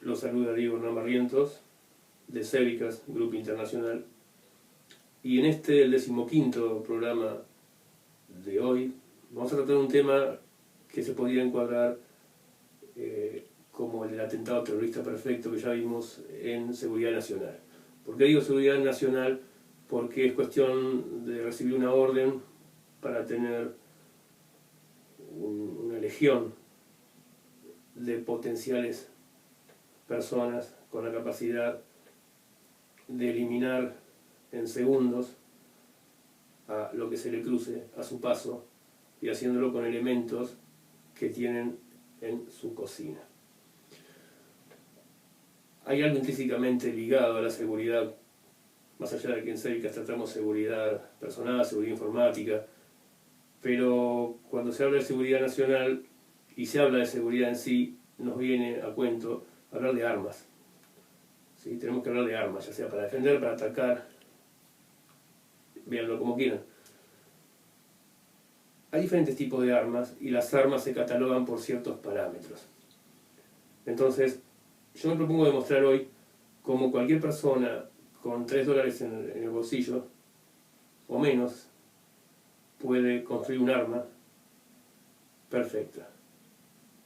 Los saluda Diego Hernán Barrientos, de Céricas, Grupo Internacional. Y en este, el 15º programa de hoy, vamos a tratar un tema que se podría encuadrar como el del atentado terrorista perfecto que ya vimos en Seguridad Nacional. ¿Por qué digo Seguridad Nacional? Porque es cuestión de recibir una orden para tener una legión de potenciales personas con la capacidad de eliminar en segundos a lo que se le cruce a su paso y haciéndolo con elementos que tienen en su cocina. Hay algo intrínsecamente ligado a la seguridad, más allá de que en Céricas tratamos seguridad personal, seguridad informática, pero cuando se habla de seguridad nacional y se habla de seguridad en sí, nos viene a cuento hablar de armas. ¿Sí? Tenemos que hablar de armas, ya sea para defender, para atacar, véanlo como quieran. Hay diferentes tipos de armas y las armas se catalogan por ciertos parámetros. Entonces, yo me propongo demostrar hoy cómo cualquier persona con $3 en el bolsillo o menos puede construir un arma perfecta.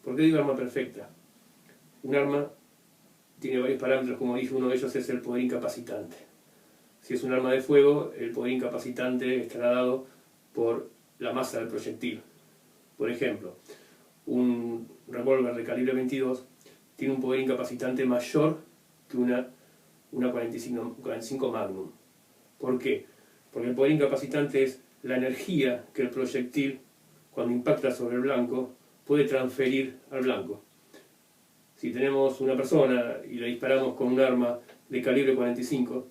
¿Por qué digo arma perfecta? Un arma tiene varios parámetros, como dije, uno de ellos es el poder incapacitante. Si es un arma de fuego, el poder incapacitante estará dado por la masa del proyectil. Por ejemplo, un revólver de calibre 22 tiene un poder incapacitante mayor que una 45 Magnum. ¿Por qué? Porque el poder incapacitante es la energía que el proyectil, cuando impacta sobre el blanco, puede transferir al blanco. Si tenemos una persona y le disparamos con un arma de calibre 45,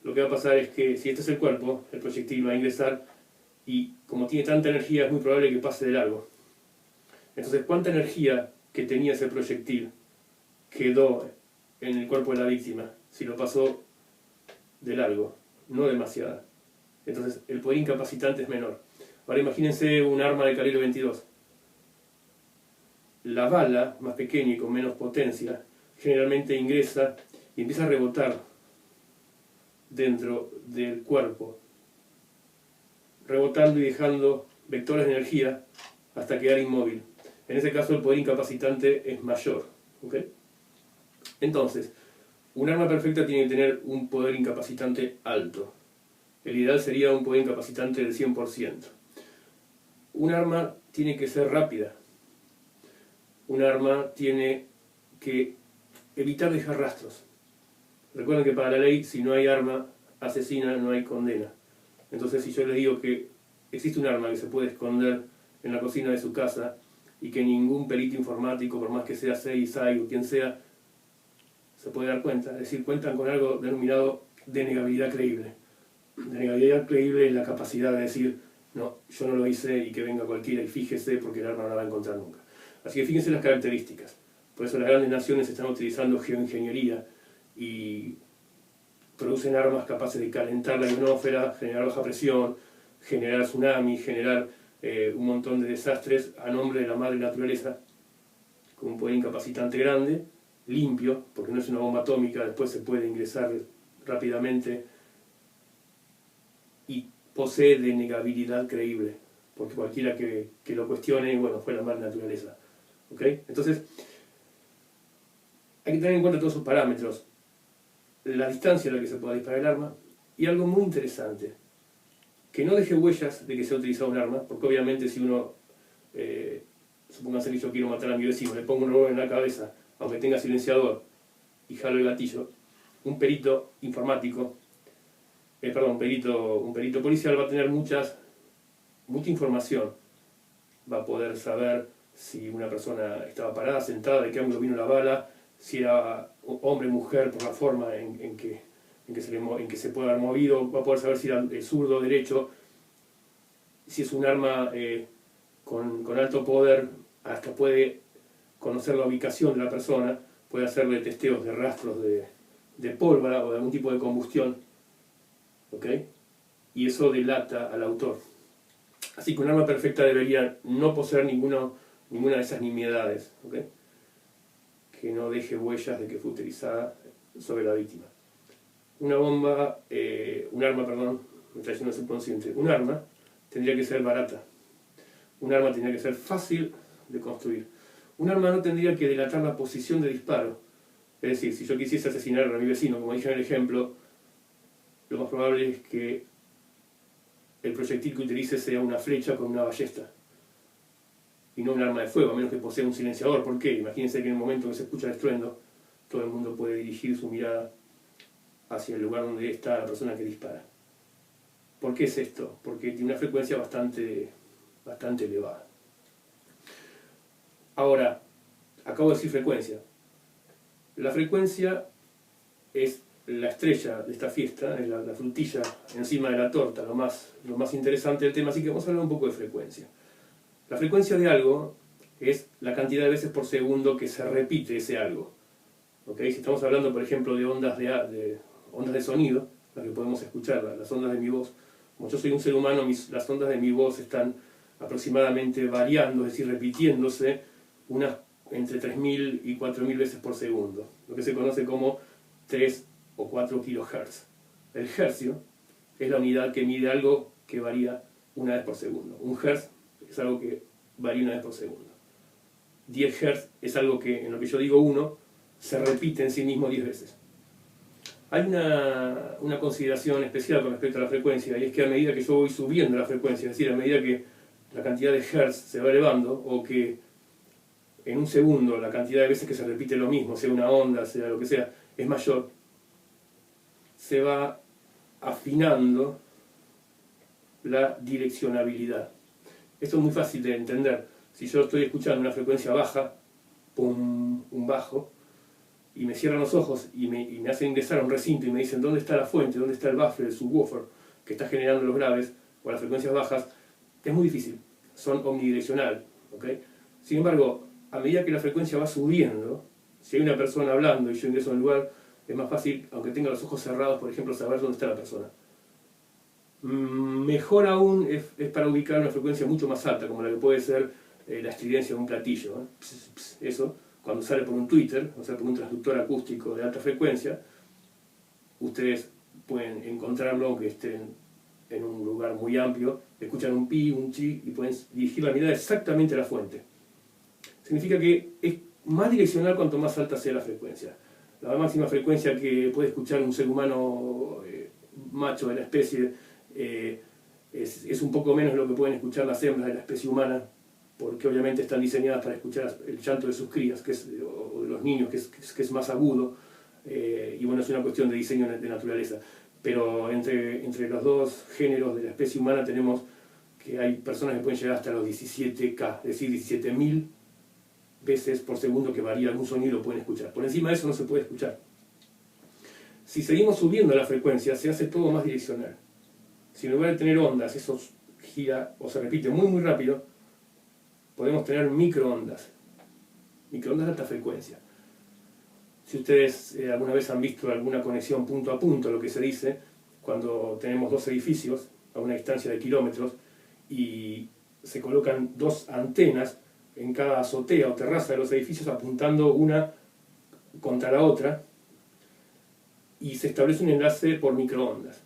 lo que va a pasar es que si este es el cuerpo, el proyectil va a ingresar y como tiene tanta energía es muy probable que pase de largo. Entonces, ¿cuánta energía que tenía ese proyectil quedó en el cuerpo de la víctima si lo pasó de largo? No demasiada. Entonces, el poder incapacitante es menor. Ahora imagínense un arma de calibre 22. La bala, más pequeña y con menos potencia, generalmente ingresa y empieza a rebotar dentro del cuerpo, rebotando y dejando vectores de energía hasta quedar inmóvil. En ese caso el poder incapacitante es mayor. ¿Okay? Entonces, un arma perfecta tiene que tener un poder incapacitante alto. El ideal sería un poder incapacitante del 100%. Un arma tiene que ser rápida. Un arma tiene que evitar dejar rastros. Recuerden que para la ley, si no hay arma asesina, no hay condena. Entonces, si yo les digo que existe un arma que se puede esconder en la cocina de su casa y que ningún perito informático, por más que sea CSI o quien sea, se puede dar cuenta, es decir, cuentan con algo denominado denegabilidad creíble. Denegabilidad creíble es la capacidad de decir, no, yo no lo hice y que venga cualquiera y fíjese porque el arma no la va a encontrar nunca. Así que fíjense las características. Por eso las grandes naciones están utilizando geoingeniería y producen armas capaces de calentar la ionosfera, generar baja presión, generar tsunamis, generar un montón de desastres a nombre de la madre naturaleza, con un poder incapacitante grande, limpio, porque no es una bomba atómica, después se puede ingresar rápidamente, y posee denegabilidad creíble, porque cualquiera que lo cuestione, bueno, fue la madre naturaleza. ¿Okay? Entonces, hay que tener en cuenta todos esos parámetros, la distancia a la que se pueda disparar el arma, y algo muy interesante, que no deje huellas de que se ha utilizado un arma, porque obviamente si uno, supóngase que yo quiero matar a mi vecino, le pongo un revólver en la cabeza, aunque tenga silenciador, y jalo el gatillo, un perito informático, un perito policial va a tener mucha información, va a poder saber si una persona estaba parada, sentada, de qué ángulo vino la bala, si era hombre o mujer por la forma en que se puede haber movido, va a poder saber si era zurdo o derecho, si es un arma con alto poder, hasta puede conocer la ubicación de la persona, puede hacerle testeos de rastros de pólvora o de algún tipo de combustión, ¿okay? Y eso delata al autor. Así que un arma perfecta debería no poseer ninguna de esas nimiedades, ¿okay? que no deje huellas de que fue utilizada sobre la víctima. Una bomba, un arma, perdón, me está diciendo el subconsciente, un arma tendría que ser barata, un arma tendría que ser fácil de construir, un arma no tendría que delatar la posición de disparo, es decir, si yo quisiese asesinar a mi vecino, como dije en el ejemplo, lo más probable es que el proyectil que utilice sea una flecha con una ballesta y no un arma de fuego, a menos que posea un silenciador. ¿Por qué? Imagínense que en el momento que se escucha el estruendo, todo el mundo puede dirigir su mirada hacia el lugar donde está la persona que dispara. ¿Por qué es esto? Porque tiene una frecuencia bastante elevada. Ahora, acabo de decir frecuencia. La frecuencia es la estrella de esta fiesta, es la frutilla encima de la torta, lo más interesante del tema, así que vamos a hablar un poco de frecuencia. La frecuencia de algo es la cantidad de veces por segundo que se repite ese algo. ¿Okay? Si estamos hablando, por ejemplo, de ondas de sonido, las que podemos escuchar, las ondas de mi voz, como yo soy un ser humano, las ondas de mi voz están aproximadamente variando, es decir, repitiéndose unas entre 3.000 y 4.000 veces por segundo, lo que se conoce como 3 o 4 kHz. El hercio es la unidad que mide algo que varía una vez por segundo. Un hertz es algo que varía una vez por segundo. 10 Hz es algo que, en lo que yo digo 1, se repite en sí mismo 10 veces. Hay una consideración especial con respecto a la frecuencia, y es que a medida que yo voy subiendo la frecuencia, es decir, a medida que la cantidad de Hz se va elevando, o que en un segundo la cantidad de veces que se repite lo mismo, sea una onda, sea lo que sea, es mayor, se va afinando la direccionabilidad. Esto es muy fácil de entender. Si yo estoy escuchando una frecuencia baja, pum, un bajo, y me cierran los ojos y me hacen ingresar a un recinto y me dicen dónde está la fuente, dónde está el buffer, el subwoofer que está generando los graves o las frecuencias bajas, es muy difícil, son omnidireccional, ¿okay? Sin embargo, a medida que la frecuencia va subiendo, si hay una persona hablando y yo ingreso a un lugar, es más fácil, aunque tenga los ojos cerrados, por ejemplo, saber dónde está la persona. Mejor aún es para ubicar una frecuencia mucho más alta, como la que puede ser la estridencia de un platillo, ¿eh? Pss, pss, eso, cuando sale por un tweeter, o sea, por un transductor acústico de alta frecuencia, ustedes pueden encontrarlo, aunque estén en un lugar muy amplio, escuchan un pi, un chi, y pueden dirigir la mirada exactamente a la fuente. Significa que es más direccional cuanto más alta sea la frecuencia. La máxima frecuencia que puede escuchar un ser humano macho de la especie es un poco menos de lo que pueden escuchar las hembras de la especie humana, porque obviamente están diseñadas para escuchar el llanto de sus crías, o de los niños, que es más agudo, y bueno, es una cuestión de diseño de naturaleza. Pero entre los dos géneros de la especie humana tenemos que hay personas que pueden llegar hasta los 17K, es decir, 17.000 veces por segundo que varía algún sonido lo pueden escuchar. Por encima de eso no se puede escuchar. Si seguimos subiendo la frecuencia, se hace todo más direccional. Si en lugar de tener ondas, eso gira o se repite muy muy rápido, podemos tener microondas de alta frecuencia. Si ustedes alguna vez han visto alguna conexión punto a punto, lo que se dice, cuando tenemos dos edificios a una distancia de kilómetros y se colocan dos antenas en cada azotea o terraza de los edificios apuntando una contra la otra, y se establece un enlace por microondas.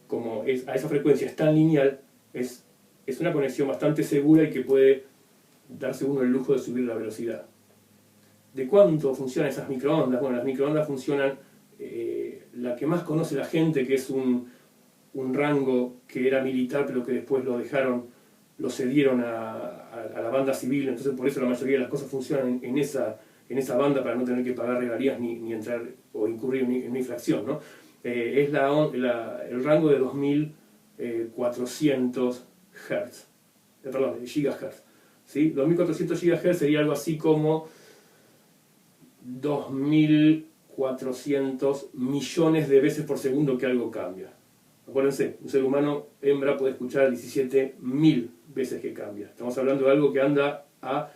Como a esa frecuencia es tan lineal, es una conexión bastante segura y que puede darse uno el lujo de subir la velocidad. ¿De cuánto funcionan esas microondas? Bueno, las microondas funcionan, la que más conoce la gente, que es un rango que era militar, pero que después lo cedieron a la banda civil, entonces por eso la mayoría de las cosas funcionan en esa banda para no tener que pagar regalías ni entrar o incurrir en una infracción, ¿no? Es el rango de 2.400 Hz, gigahertz, ¿sí? 2.400 gigahertz sería algo así como 2.400 millones de veces por segundo que algo cambia. Acuérdense, un ser humano hembra puede escuchar 17.000 veces que cambia. Estamos hablando de algo que anda a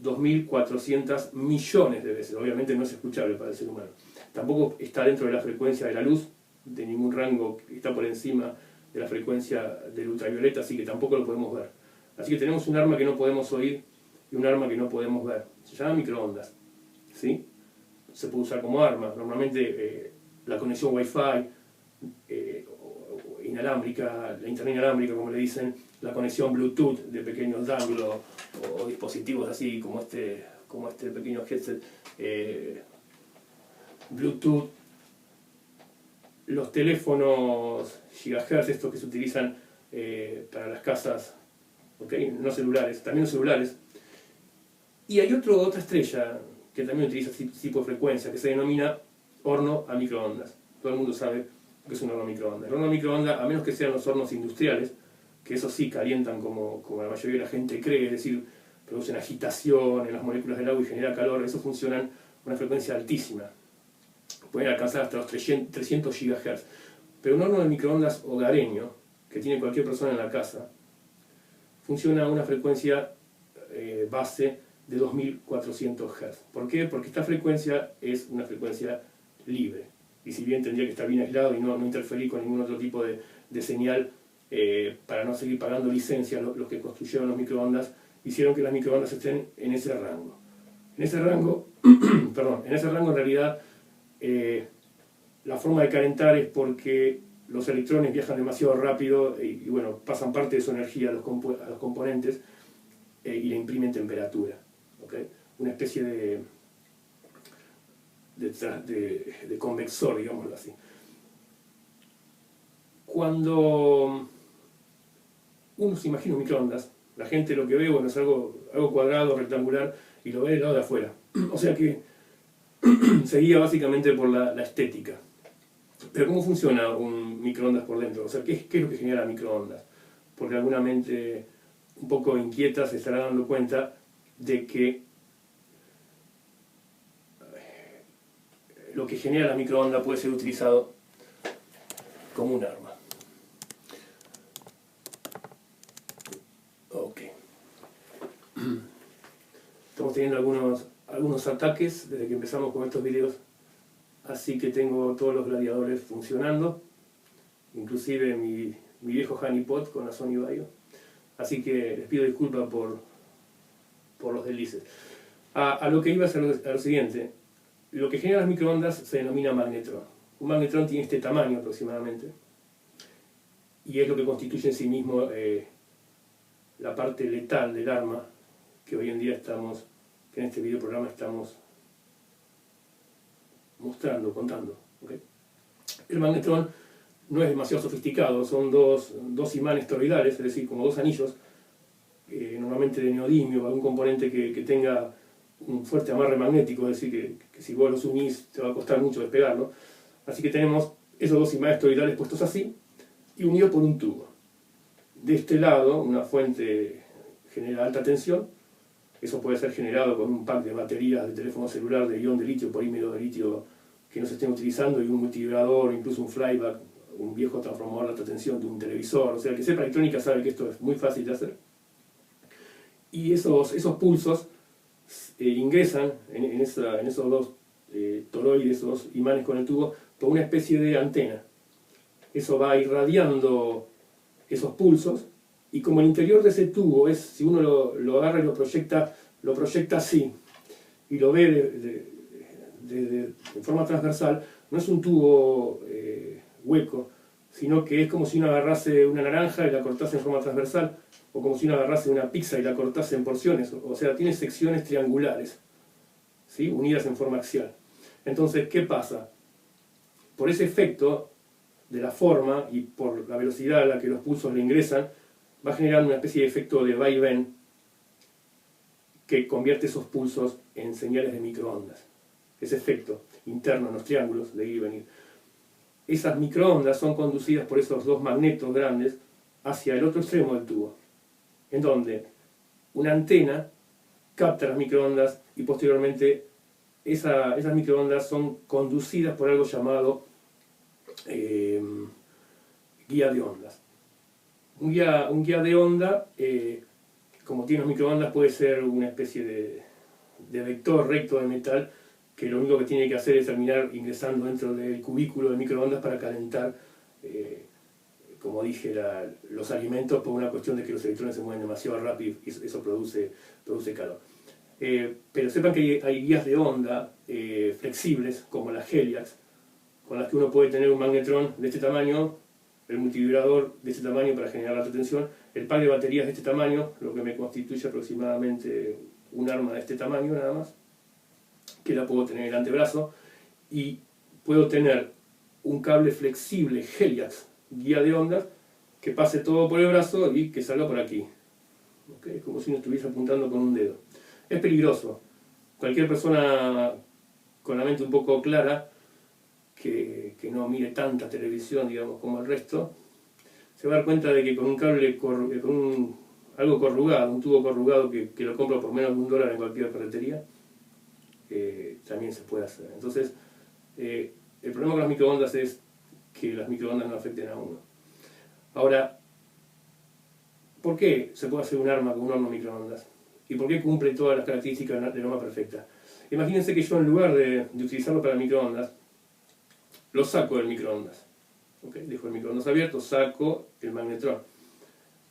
2.400 millones de veces. Obviamente no es escuchable para el ser humano. Tampoco está dentro de la frecuencia de la luz, de ningún rango que está por encima de la frecuencia del ultravioleta, así que tampoco lo podemos ver. Así que tenemos un arma que no podemos oír y un arma que no podemos ver. Se llama microondas. ¿sí? Se puede usar como arma. Normalmente la conexión Wi-Fi inalámbrica, la internet inalámbrica, como le dicen, la conexión Bluetooth de pequeños danglos o dispositivos así como este pequeño headset Bluetooth, los teléfonos gigahertz, estos que se utilizan para las casas, ¿okay? No celulares, también los celulares. Y hay otra estrella que también utiliza este tipo de frecuencia, que se denomina horno a microondas. Todo el mundo sabe que es un horno a microondas. El horno a microondas, a menos que sean los hornos industriales, que eso sí calientan como la mayoría de la gente cree, es decir, producen agitación en las moléculas del agua y genera calor, eso funcionan a una frecuencia altísima. Pueden alcanzar hasta los 300 GHz. Pero un horno de microondas hogareño, que tiene cualquier persona en la casa, funciona a una frecuencia base de 2400 Hz. ¿Por qué? Porque esta frecuencia es una frecuencia libre. Y si bien tendría que estar bien aislado y no interferir con ningún otro tipo de señal para no seguir pagando licencia, los que construyeron los microondas hicieron que las microondas estén en ese rango. En ese rango, en ese rango en realidad la forma de calentar es porque los electrones viajan demasiado rápido y bueno, pasan parte de su energía a los componentes y le imprimen temperatura. ¿Okay? Una especie de convector, digámoslo así. Cuando uno se imagina un microondas, la gente lo que ve, bueno, es algo cuadrado, rectangular, y lo ve del lado de afuera. O sea que se guía básicamente por la estética. Pero ¿cómo funciona un microondas por dentro? O sea, ¿qué es lo que genera microondas? Porque alguna mente un poco inquieta se estará dando cuenta de que lo que genera la microonda puede ser utilizado como un arma. Ok. Estamos teniendo algunos ataques desde que empezamos con estos videos, así que tengo todos los gladiadores funcionando, inclusive mi viejo honeypot con la Sony Vaio. Así que les pido disculpas por los deslices. A lo que iba a lo siguiente. Lo que genera las microondas se denomina magnetrón. Un magnetrón tiene este tamaño aproximadamente y es lo que constituye en sí mismo la parte letal del arma que hoy en día que en este video programa estamos mostrando, contando. ¿Okay? El magnetrón no es demasiado sofisticado, son dos imanes toroidales, es decir, como dos anillos, normalmente de neodimio, algún componente que tenga un fuerte amarre magnético, es decir, que si vos los unís te va a costar mucho despegarlo. Así que tenemos esos dos imanes toroidales puestos así y unidos por un tubo. De este lado, una fuente genera alta tensión, eso puede ser generado con un pack de baterías de teléfono celular de ion de litio, polímero de litio que no se estén utilizando y un multivibrador, incluso un flyback, un viejo transformador de alta tensión de un televisor. O sea, el que sepa electrónica sabe que esto es muy fácil de hacer. Y esos pulsos ingresan en esos dos toroides, esos dos imanes con el tubo, por una especie de antena. Eso va irradiando esos pulsos y como el interior de ese tubo si uno lo agarra y lo proyecta así y lo ve de forma transversal, no es un tubo hueco, sino que es como si uno agarrase una naranja y la cortase en forma transversal, o como si uno agarrase una pizza y la cortase en porciones, o sea, tiene secciones triangulares, ¿sí? Unidas en forma axial. Entonces, ¿qué pasa? Por ese efecto de la forma y por la velocidad a la que los pulsos le ingresan, va generando una especie de efecto de vaivén que convierte esos pulsos en señales de microondas. Ese efecto interno en los triángulos de ir y venir. Esas microondas son conducidas por esos dos magnetos grandes hacia el otro extremo del tubo, en donde una antena capta las microondas y posteriormente esas microondas son conducidas por algo llamado guía de ondas. Un guía de onda, como tiene los microondas, puede ser una especie de vector recto de metal que lo único que tiene que hacer es terminar ingresando dentro del cubículo de microondas para calentar, como dije, los alimentos por una cuestión de que los electrones se mueven demasiado rápido y eso produce calor. Pero sepan que hay guías de onda flexibles, como las Heliax, con las que uno puede tener un magnetrón de este tamaño, el multivibrador de este tamaño para generar alta tensión, el par de baterías de este tamaño, lo que me constituye aproximadamente un arma de este tamaño nada más, que la puedo tener en el antebrazo, y puedo tener un cable flexible Heliax, guía de ondas, que pase todo por el brazo y que salga por aquí. ¿Okay? Como si no estuviese apuntando con un dedo. Es peligroso. Cualquier persona con la mente un poco clara, que no mire tanta televisión, digamos, como el resto, se va a dar cuenta de que con un cable, algo corrugado, un tubo corrugado que lo compro por menos de $1 en cualquier ferretería, también se puede hacer. Entonces, el problema con las microondas es que las microondas no afecten a uno. Ahora, ¿por qué se puede hacer un arma con un horno microondas? ¿Y por qué cumple todas las características del arma perfecta? Imagínense que yo, en lugar de utilizarlo para microondas, lo saco del microondas. ¿Okay? Dejo el microondas abierto, saco el magnetrón.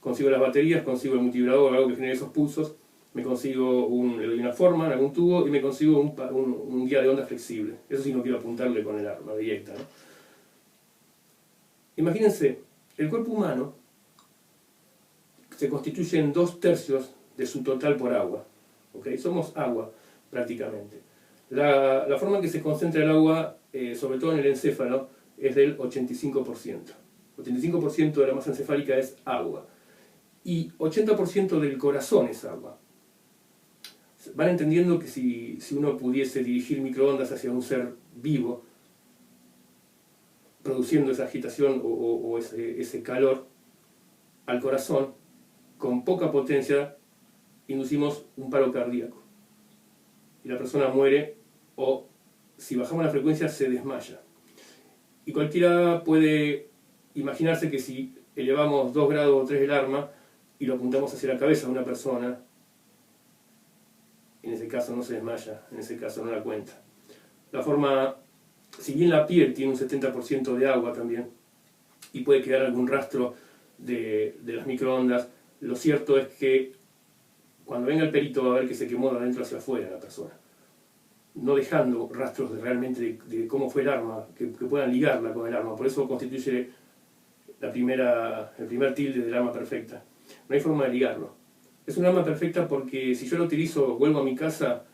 Consigo las baterías, consigo el multivibrador, algo que genere esos pulsos, le doy una forma en algún tubo y me consigo un guía de onda flexible. Eso sí, no quiero apuntarle con el arma directa, ¿no? Imagínense, el cuerpo humano se constituye en 2/3 de su total por agua. ¿Okay? Somos agua, prácticamente. La forma en que se concentra el agua, sobre todo en el encéfalo, es del 85%. 85% de la masa encefálica es agua. Y 80% del corazón es agua. Van entendiendo que si uno pudiese dirigir microondas hacia un ser vivo, produciendo esa agitación o ese calor al corazón, con poca potencia, inducimos un paro cardíaco. Y la persona muere, o si bajamos la frecuencia, se desmaya. Y cualquiera puede imaginarse que si elevamos 2 grados o 3 el arma y lo apuntamos hacia la cabeza de una persona, en ese caso no se desmaya, en ese caso no la cuenta. La forma, si bien la piel tiene un 70% de agua también, y puede quedar algún rastro de las microondas, lo cierto es que cuando venga el perito va a ver que se quemó de adentro hacia afuera la persona, no dejando rastros realmente de cómo fue el arma, que puedan ligarla con el arma. Por eso constituye el primer tilde del arma perfecta. No hay forma de ligarlo. Es un arma perfecta porque si yo lo utilizo, vuelvo a mi casa,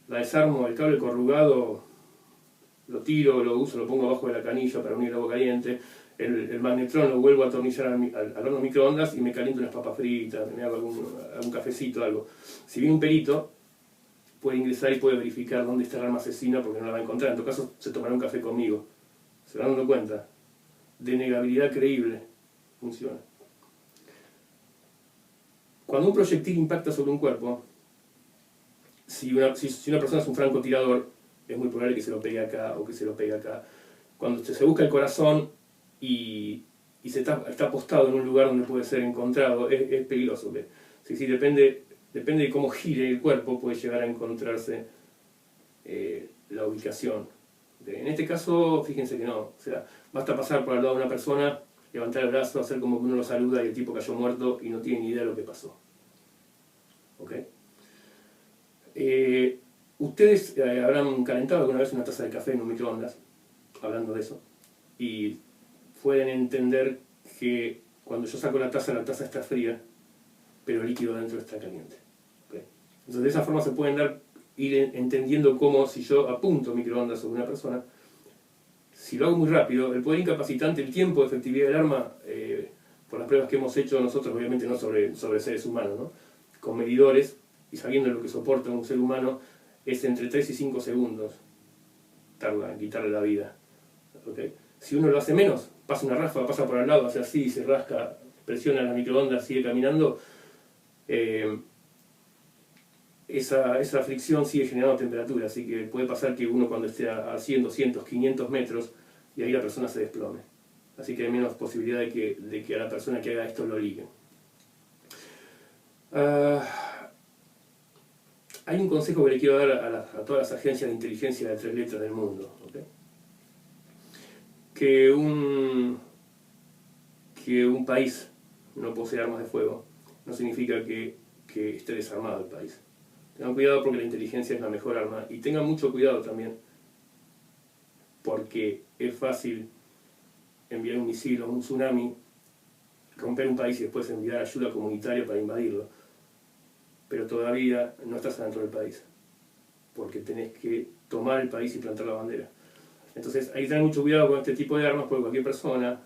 la desarmo, el cable corrugado, lo tiro, lo uso, lo pongo abajo de la canilla para unir agua caliente, el magnetrón lo vuelvo a atornillar al horno microondas y me caliento unas papas fritas, me hago algún cafecito, algo. Si viene un perito, puede ingresar y puede verificar dónde está el arma asesina porque no la va a encontrar. En todo caso, se tomará un café conmigo. ¿Se van dando cuenta? Denegabilidad creíble. Funciona. Cuando un proyectil impacta sobre un cuerpo, si una persona es un francotirador, es muy probable que se lo pegue acá o que se lo pegue acá. Cuando se busca el corazón y está apostado en un lugar donde puede ser encontrado, es peligroso. Sí, depende de cómo gire el cuerpo, puede llegar a encontrarse la ubicación. En este caso, fíjense que no. O sea, basta pasar por al lado de una persona, levantar el brazo, hacer como que uno lo saluda y el tipo cayó muerto y no tiene ni idea de lo que pasó. ¿Ok? Ustedes habrán calentado alguna vez una taza de café en un microondas, hablando de eso, y pueden entender que cuando yo saco la taza está fría, pero el líquido dentro está caliente. ¿Okay? Entonces de esa forma se pueden ir entendiendo cómo, si yo apunto microondas sobre una persona, si lo hago muy rápido, el poder incapacitante, el tiempo de efectividad del arma, por las pruebas que hemos hecho nosotros, obviamente no sobre seres humanos, ¿no? Con medidores y sabiendo lo que soporta un ser humano, es entre 3 y 5 segundos tarda en quitarle la vida. ¿Okay? Si uno lo hace menos, pasa una ráfaga, pasa por al lado, hace así, se rasca, presiona la microondas, sigue caminando, esa fricción sigue generando temperatura, así que puede pasar que uno cuando esté a 100, 200, 500 metros, y ahí la persona se desplome. Así que hay menos posibilidad de que a la persona que haga esto lo liguen. Hay un consejo que le quiero dar a todas las agencias de inteligencia de 3 letras del mundo. ¿Okay? Que un país no posee armas de fuego no significa que esté desarmado el país. Tengan cuidado porque la inteligencia es la mejor arma. Y tengan mucho cuidado también, porque es fácil enviar un misil o un tsunami, romper un país y después enviar ayuda comunitaria para invadirlo. Pero todavía no estás adentro del país, porque tenés que tomar el país y plantar la bandera. Entonces hay que tener mucho cuidado con este tipo de armas, porque cualquier persona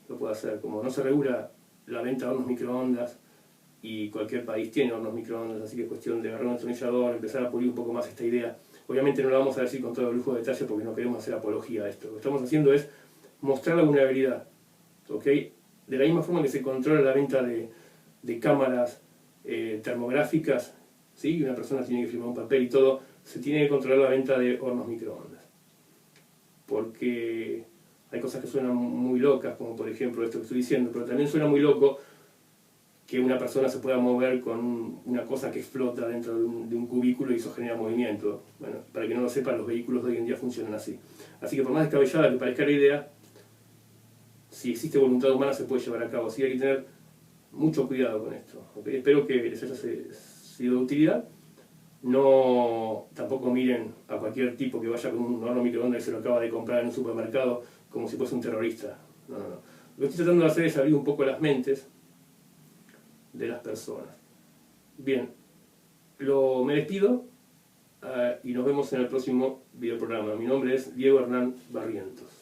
lo puede hacer. Como no se regula la venta de hornos microondas, y cualquier país tiene hornos microondas, así que es cuestión de agarrar un destornillador, empezar a pulir un poco más esta idea. Obviamente no la vamos a decir con todo el lujo de detalle porque no queremos hacer apología a esto. Lo que estamos haciendo es mostrar la vulnerabilidad, ¿ok? De la misma forma que se controla la venta de cámaras termográficas, ¿sí? Y una persona tiene que firmar un papel y todo, se tiene que controlar la venta de hornos microondas. Porque hay cosas que suenan muy locas, como por ejemplo esto que estoy diciendo, pero también suena muy loco que una persona se pueda mover con una cosa que explota dentro de un cubículo y eso genera movimiento. Bueno, para que no lo sepan, los vehículos de hoy en día funcionan así. Así que por más descabellada que parezca la idea, si existe voluntad humana se puede llevar a cabo. Así que hay que tener mucho cuidado con esto. ¿Okay? Espero que les haya sido de utilidad. No, tampoco miren a cualquier tipo que vaya con un horno microondas y se lo acaba de comprar en un supermercado como si fuese un terrorista. No, no, no. Lo que estoy tratando de hacer es abrir un poco las mentes de las personas. Bien, me despido y nos vemos en el próximo video programa. Mi nombre es Diego Hernán Barrientos.